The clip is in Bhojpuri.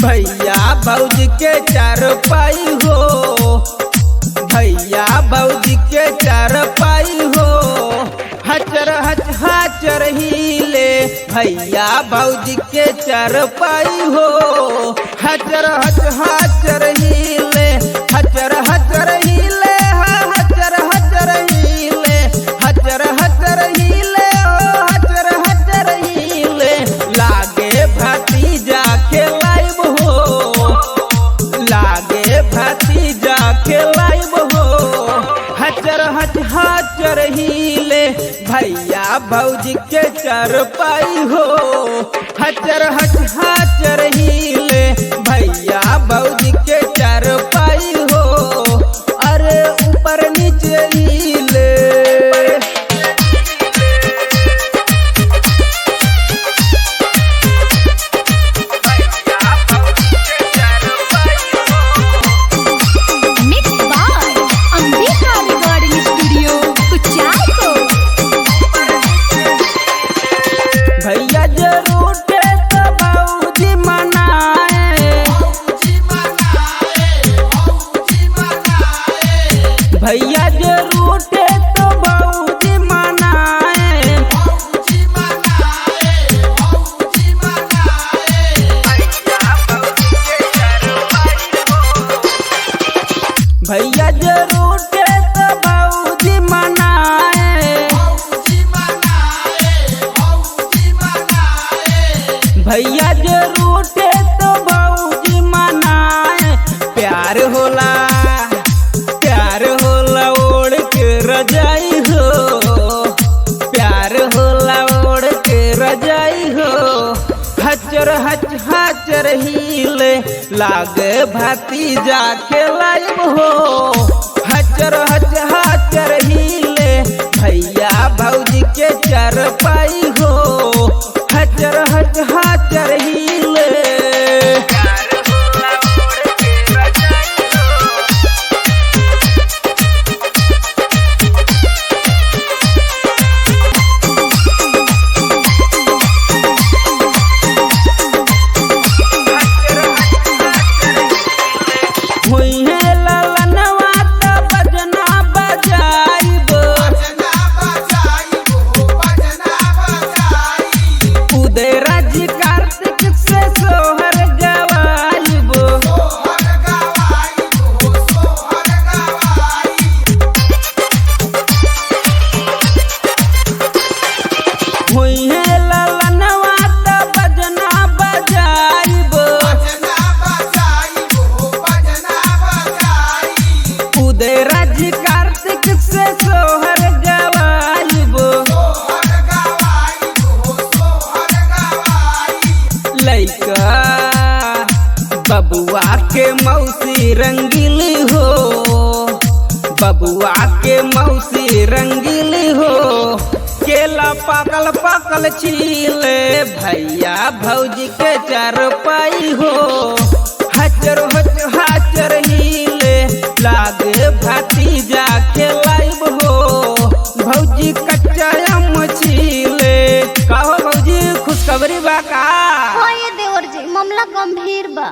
भैया भौजी के चारपाई हो, भैया भौजी के चारपाई हो, हचर हच हाचर हिले। भैया भौजी के चारपाई हो, हचर हच हाचर हिले, हचर हचर हिले, हचर हचर हिले, हचर हचर हिले, हचर हचर हिले। लागे भतीजा के लाइब हो, लागे भतीजा के लाइब हो, हचर हच हाचर हिले। भैया भौजी के चारपाई हो, हचर हच हाचर हिले। भैया भौजी के चारपाई हो, अरे ऊपर नीचे हिले। भैया जरूर थे तो भौजी मनाए, भैया जरूर थे तो भौजी मनाए। भैया जरूर थे तो भौजी मनाए, भैया जरूर थे तो भौजी मनाए। प्यार होला, प्यार होला ओढ़ के रजाई हो, प्यार होला ओढ़ के रजाई हो, हचर हच हाचर हिले। लागे भतीजा के लाइब हो, हचर हच हाचर हिले। भैया भौजी के चारपाई हो, हचर हच हाचर हिले। हुई है ललनवा तो बजना बजाइब, उदयरा जी कार्तिक से सोहर गवाइब। हुई है ललनवा तो बजना बजाइब, उदयरा जी कार्तिक से सोहर गवाइब। लइका बबुआ के मौसी रंगीली हो, बबुआ के मौसी रंगीली हो। केला पाकल पाकल छीले, भैया भौजी के चारपाई हो, हचर हच हाचर हिले। लागे भतीजा के लाइब हो, भौजी कच्चा आम छीले। कहो भौजी खुशखबरी बा का? हो ये देवर जी, मामला गंभीर बा।